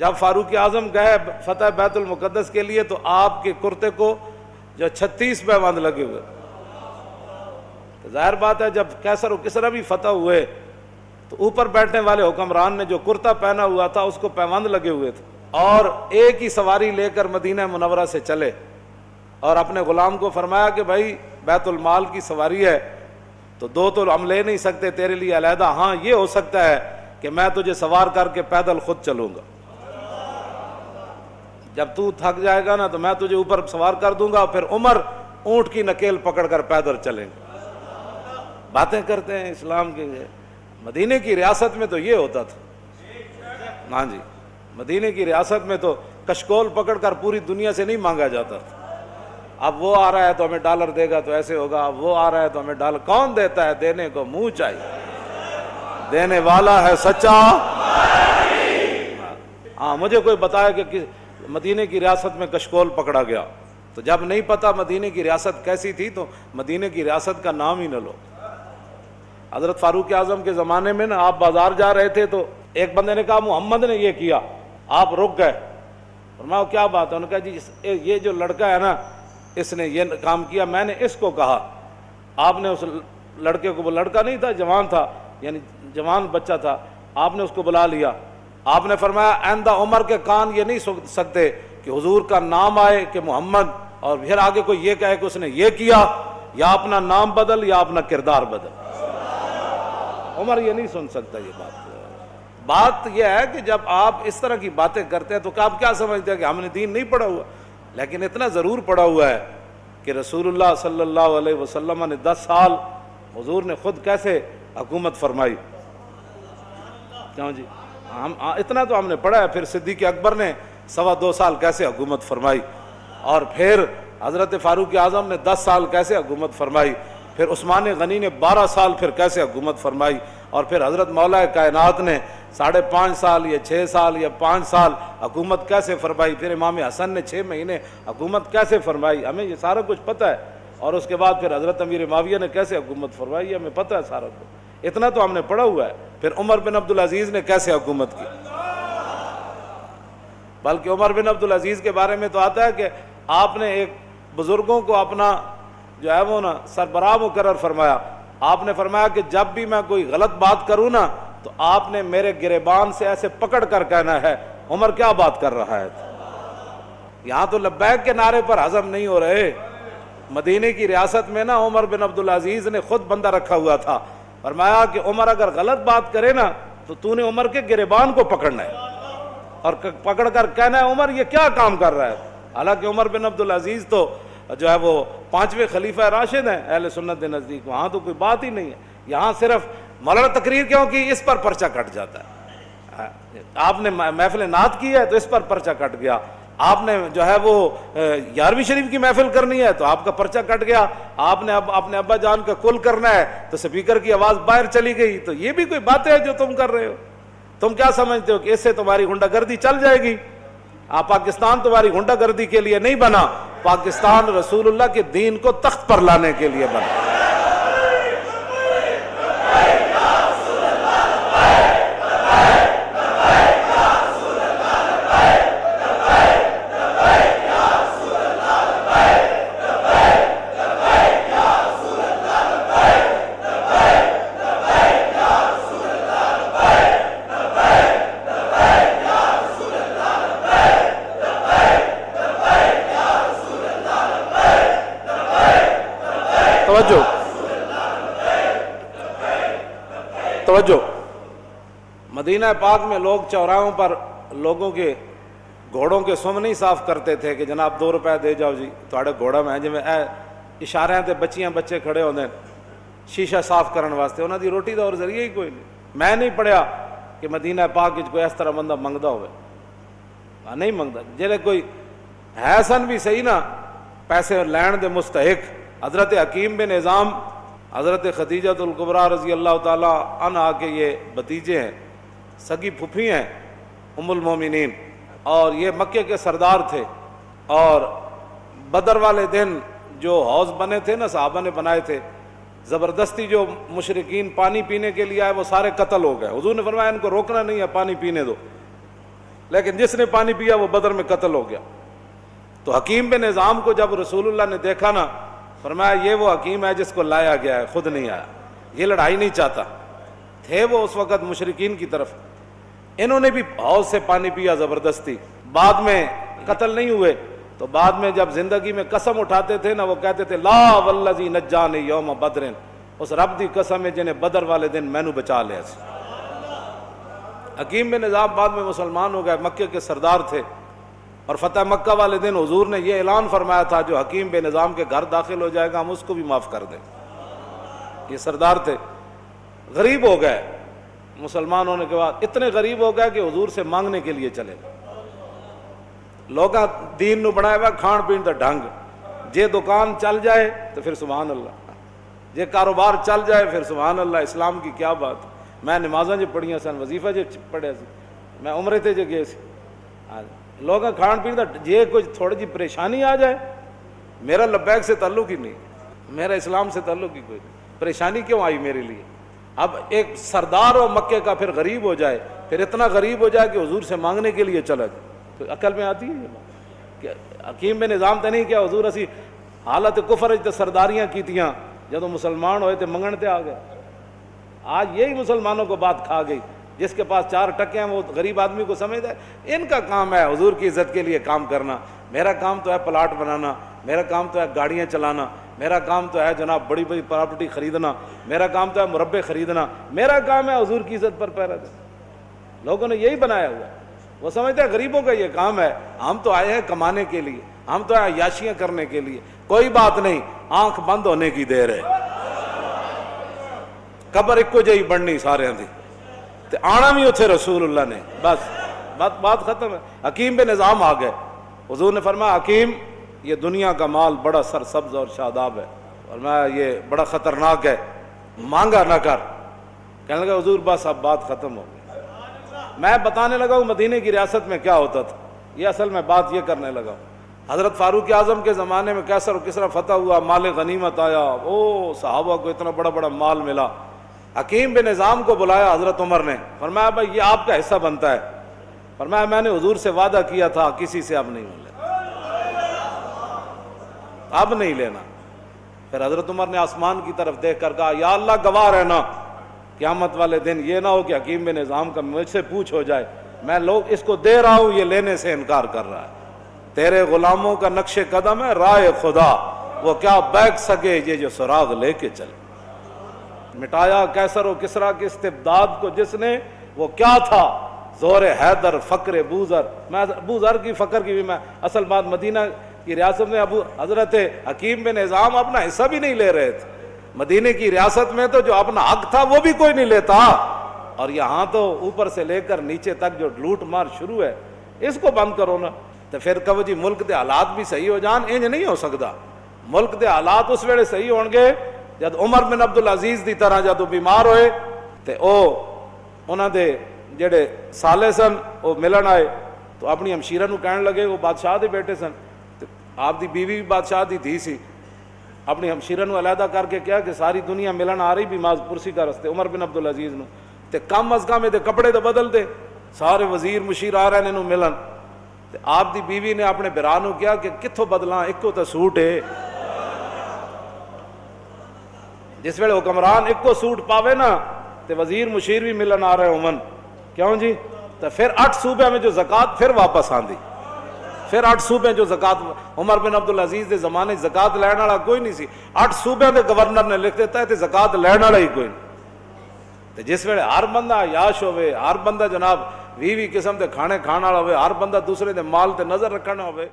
جب فاروق اعظم گئے فتح بیت المقدس کے لیے تو آپ کے کرتے کو جو 36 پیوند لگے ہوئے. ظاہر بات ہے جب کیسر و کسرا بھی فتح ہوئے تو اوپر بیٹھنے والے حکمران نے جو کرتا پہنا ہوا تھا اس کو پیوند لگے ہوئے تھے، اور ایک ہی سواری لے کر مدینہ منورہ سے چلے اور اپنے غلام کو فرمایا کہ بھائی بیت المال کی سواری ہے تو دو تو ہم لے نہیں سکتے تیرے لیے علیحدہ، ہاں یہ ہو سکتا ہے کہ میں تجھے سوار کر کے پیدل خود چلوں گا، جب تو تھک جائے گا نا تو میں تجھے اوپر سوار کر دوں گا، پھر عمر اونٹ کی نکیل پکڑ کر پیدل چلیں گے. باتیں کرتے ہیں اسلام کے. مدینے کی ریاست میں تو یہ ہوتا تھا. ہاں جی، مدینے کی ریاست میں تو کشکول پکڑ کر پوری دنیا سے نہیں مانگا جاتا تھا. اب وہ آ رہا ہے تو ہمیں ڈالر دے گا تو ایسے ہوگا، اب وہ آ رہا ہے تو ہمیں ڈالر. کون دیتا ہے؟ دینے کو منہ چاہیے، دینے والا ہے سچا. ہاں مجھے کوئی بتایا کہ مدینے کی ریاست میں کشکول پکڑا گیا، تو جب نہیں پتا مدینے کی ریاست کیسی تھی تو مدینے کی ریاست کا نام ہی نہ لو. حضرت فاروق اعظم کے زمانے میں نا آپ بازار جا رہے تھے تو ایک بندے نے کہا محمد نے یہ کیا، آپ رک گئے. فرمایا کیا بات ہے؟ انہوں نے کہا جی یہ جو لڑکا ہے نا اس نے یہ کام کیا، میں نے اس کو کہا. آپ نے اس لڑکے کو، وہ لڑکا نہیں تھا جوان تھا، یعنی جوان بچہ تھا، آپ نے اس کو بلا لیا. آپ نے فرمایا آئندہ عمر کے کان یہ نہیں سن سکتے کہ حضور کا نام آئے کہ محمد اور پھر آگے کوئی یہ کہے کہ اس نے یہ کیا، یا اپنا نام بدل یا اپنا کردار بدل. عمر یہ نہیں سن سکتا یہ بات یہ ہے کہ جب آپ اس طرح کی باتیں کرتے ہیں تو آپ کیا سمجھتے ہیں کہ ہم نے دین نہیں پڑھا ہوا؟ لیکن اتنا ضرور پڑھا ہوا ہے کہ رسول اللہ صلی اللہ علیہ وسلم نے 10 سال حضور نے خود کیسے حکومت فرمائی. کیوں جی؟ اتنا تو ہم نے پڑھا ہے. پھر صدیق اکبر نے 2.25 سال کیسے حکومت فرمائی، اور پھر حضرت فاروق اعظم نے 10 سال کیسے حکومت فرمائی، پھر عثمان غنی نے 12 سال پھر کیسے حکومت فرمائی، اور پھر حضرت مولا کائنات نے 5.5 سال یا 6 سال یا 5 سال حکومت کیسے فرمائی، پھر امام حسن نے 6 مہینے حکومت کیسے فرمائی. ہمیں یہ سارا کچھ پتہ ہے. اور اس کے بعد پھر حضرت امیر معاویہ نے کیسے حکومت فرمائی، ہمیں پتہ ہے سارا کچھ. اتنا تو ہم نے پڑھا ہوا ہے. پھر عمر بن عبدالعزیز نے کیسے حکومت کی، بلکہ عمر بن عبدالعزیز کے بارے میں تو آتا ہے کہ آپ نے ایک بزرگوں کو اپنا جو ہے وہ نا سربراہ مقرر فرمایا. آپ نے فرمایا کہ جب بھی میں کوئی غلط بات کروں نا تو آپ نے میرے گریبان سے ایسے پکڑ کر کہنا ہے عمر کیا بات کر رہا ہے. یہاں تو لبیک کے نعرے پر ہضم نہیں ہو رہے. مدینے کی ریاست میں نا عمر بن عبدالعزیز نے خود بندہ رکھا ہوا تھا. فرمایا کہ عمر اگر غلط بات کرے نا تو نے عمر کے گریبان کو پکڑنا ہے اور پکڑ کر کہنا ہے عمر یہ کیا کام کر رہا ہے. حالانکہ عمر بن عبدالعزیز تو جو ہے وہ 5ویں خلیفہ راشد ہیں اہل سنت کے نزدیک. وہاں تو کوئی بات ہی نہیں ہے. یہاں صرف مولانا تقریر کیوں کی، اس پر پرچہ کٹ جاتا ہے. آپ نے محفل نعت کی ہے تو اس پر پرچہ کٹ گیا. آپ نے جو ہے وہ 11ویں شریف کی محفل کرنی ہے تو آپ کا پرچہ کٹ گیا. آپ نے اب اپنے ابا جان کا کل کرنا ہے تو سپیکر کی آواز باہر چلی گئی. تو یہ بھی کوئی بات ہے جو تم کر رہے ہو؟ تم کیا سمجھتے ہو کہ اس سے تمہاری غنڈہ گردی چل جائے گی؟ پاکستان تمہاری غنڈہ گردی کے لیے نہیں بنا، پاکستان رسول اللہ کے دین کو تخت پر لانے کے لیے بنا. توجہ. مدینہ پاک میں لوگ چوراہوں پر لوگوں کے گھوڑوں کے سم نہیں صاف کرتے تھے کہ جناب 2 روپے دے جاؤ جی تھوڑے گھوڑا میں جی اشارے تے بچیاں بچے کھڑے ہوندے شیشہ صاف کرن واسطے. انہاں دی روٹی دا اور ذریعہ ہی کوئی نہیں. میں نہیں پڑھیا کہ مدینہ پاک وچ کوئی اس طرح بندہ منگدا ہوئے. نہیں منگدا. جڑے کوئی ہے سن بھی صحیح نا پیسے لین دے مستحق. حضرت حکیم بن نظام حضرت خدیجہ الکبریٰ رضی اللہ تعالیٰ عنہا کے یہ بھتیجے ہیں، سگی پھپھی ہیں ام المومنین، اور یہ مکے کے سردار تھے. اور بدر والے دن جو حوض بنے تھے نا صحابہ نے بنائے تھے، زبردستی جو مشرکین پانی پینے کے لیے آئے وہ سارے قتل ہو گئے. حضور نے فرمایا ان کو روکنا نہیں ہے، پانی پینے دو. لیکن جس نے پانی پیا وہ بدر میں قتل ہو گیا۔ تو حکیم بن نظام کو جب رسول اللہ نے دیکھا نا، فرمایا یہ وہ حکیم ہے جس کو لایا گیا ہے، خود نہیں آیا، یہ لڑائی نہیں چاہتا۔ تھے وہ اس وقت مشرکین کی طرف، انہوں نے بھی حوض سے پانی پیا زبردستی، بعد میں قتل نہیں ہوئے۔ تو بعد میں جب زندگی میں قسم اٹھاتے تھے نا، وہ کہتے تھے لا والذی نجانی یوم بدر، اس رب دی قسم ہے جنہیں بدر والے دن مینوں بچا لیا سی۔ حکیم بن نظام بعد میں مسلمان ہو گئے، مکے کے سردار تھے، اور فتح مکہ والے دن حضور نے یہ اعلان فرمایا تھا جو حکیم بن نظام کے گھر داخل ہو جائے گا ہم اس کو بھی معاف کر دیں۔ یہ سردار تھے، غریب ہو گئے مسلمان ہونے کے بعد، اتنے غریب ہو گئے کہ حضور سے مانگنے کے لیے چلے۔ لوگاں دین نو بنایا ہوا کھان پین دا ڈھنگ، جے دکان چل جائے تو پھر سبحان اللہ، جے کاروبار چل جائے پھر سبحان اللہ۔ اسلام کی کیا بات، میں نمازاں جو پڑھیاں سن، وظیفہ جو پڑھیا سی، میں عمرے تے جو گئے سی، لوگاں کھان پین دا جے کوئی تھوڑی جی پریشانی آ جائے، میرا لبیک سے تعلق ہی نہیں، میرا اسلام سے تعلق ہی کوئی نہیں، پریشانی کیوں آئی میرے لیے؟ اب ایک سردار و مکے کا پھر غریب ہو جائے، پھر اتنا غریب ہو جائے کہ حضور سے مانگنے کے لیے چلا جائے، تو عقل میں آتی ہے یہ بات؟ کہ حکیم بن نظام تے نہیں کیا حضور اسی حالت کفر تے سرداریاں کیتیاں، جدو مسلمان ہوئے تے منگن تے آ گئے۔ آج یہی مسلمانوں کو بات کھا گئی، جس کے پاس 4 ٹکے ہیں وہ غریب آدمی کو سمجھتا ہے ان کا کام ہے حضور کی عزت کے لیے کام کرنا، میرا کام تو ہے پلاٹ بنانا، میرا کام تو ہے گاڑیاں چلانا، میرا کام تو ہے جناب بڑی بڑی پراپرٹی خریدنا، میرا کام تو ہے مربے خریدنا، میرا کام ہے حضور کی عزت پر پہرا دینا۔ لوگوں نے یہی بنایا ہوا ہے، وہ سمجھتے ہیں غریبوں کا یہ کام ہے، ہم تو آئے ہیں کمانے کے لیے، ہم تو آئے عیاشیاں کرنے کے لیے۔ کوئی بات نہیں، آنکھ بند ہونے کی دیر ہے، قبر ایک کو جہی بننی سارے دی، تے آنا بھی اتھے رسول اللہ نے، بس بات ختم ہے۔ حکیم بن نظام آ گئے، حضور نے فرمایا حکیم یہ دنیا کا مال بڑا سرسبز اور شاداب ہے، فرمایا یہ بڑا خطرناک ہے، مانگا نہ کر۔ کہنے لگا حضور بس اب بات ختم ہو گئی، میں بتانے لگا ہوں مدینے کی ریاست میں کیا ہوتا تھا، یہ اصل میں بات یہ کرنے لگا ہوں۔ حضرت فاروق اعظم کے زمانے میں کیسر و کسرا فتح ہوا، مال غنیمت آیا، او صحابہ کو اتنا بڑا بڑا مال ملا۔ حکیم بن نظام کو بلایا حضرت عمر نے، فرمایا بھائی یہ آپ کا حصہ بنتا ہے۔ فرمایا میں نے حضور سے وعدہ کیا تھا کسی سے اب نہیں لینا، اب نہیں لینا۔ پھر حضرت عمر نے آسمان کی طرف دیکھ کر کہا یا اللہ گواہ رہنا، قیامت والے دن یہ نہ ہو کہ حکیم بن نظام کا مجھ سے پوچھ ہو جائے میں لوگ اس کو دے رہا ہوں یہ لینے سے انکار کر رہا ہے، تیرے غلاموں کا نقش قدم ہے راہ خدا، وہ کیا بیک سکے یہ جو سراغ لے کے چلے۔ مٹایا کیسر و کسرا کے استبداد کو جس نے، وہ کیا تھا؟ زور حیدر فقر بوذر۔ میں ابو ذر کی فقر کی بھی میں اصل بات، مدینہ کی ریاست میں حضرت حکیم بن نظام اپنا حصہ بھی نہیں لے رہے تھے، مدینے کی ریاست میں تو جو اپنا حق تھا وہ بھی کوئی نہیں لیتا، اور یہاں تو اوپر سے لے کر نیچے تک جو لوٹ مار شروع ہے، اس کو بند کرو نا۔ تو پھر کہو جی ملک دے حالات بھی صحیح ہو جان، انج نہیں ہو سکتا۔ ملک دے حالات اس ویلے صحیح ہون گے جد عمر بن عبدالعزیز دی طرح جدو بیمار ہوئے تے انہاں دے جڑے سالے سن وہ ملن آئے تو اپنی ہمشیرہ نو کہنے لگے، وہ بادشاہ دے بیٹے سن، آپ دی بیوی بھی بادشاہ دی تھی سی، اپنی ہمشیرہ نو علیحدہ کر کے کیا کہ ساری دنیا ملن آ رہی بھی ماز پرسی کا رستے عمر بن عبدالعزیز نو، تے کم از کم دے کپڑے تو بدل دے، سارے وزیر مشیر آ رہے نے ملن۔ تے آپ دی بیوی نے اپنے برا نو کیا کہ کتھوں بدلاں، ایک کو تو سوٹ ہے، جس ویلے حکمران ایک کو سوٹ پاوے نا تے وزیر مشیر بھی ملن آ رہے ہومن، کیوں جی؟ تو پھر 8 صوبے میں جو زکوٰۃ پھر واپس آندی، پھر 8 صوبے جو زکوٰۃ، عمر بن عبدالعزیز دے زمانے زکوٰۃ لین والا کوئی نہیں سی، 8 صوبے دے گورنر نے لکھ دیتا ہے تے زکوٰۃ لین والا ہی کوئی نہیں۔ تے جس ویلے ہر بندہ عیاش ہوئے، ہر بندہ جناب 20 قسم دے کھانے کھان والا ہوئے، ہر بندہ دوسرے دے مال تے نظر رکھنا ہوئے،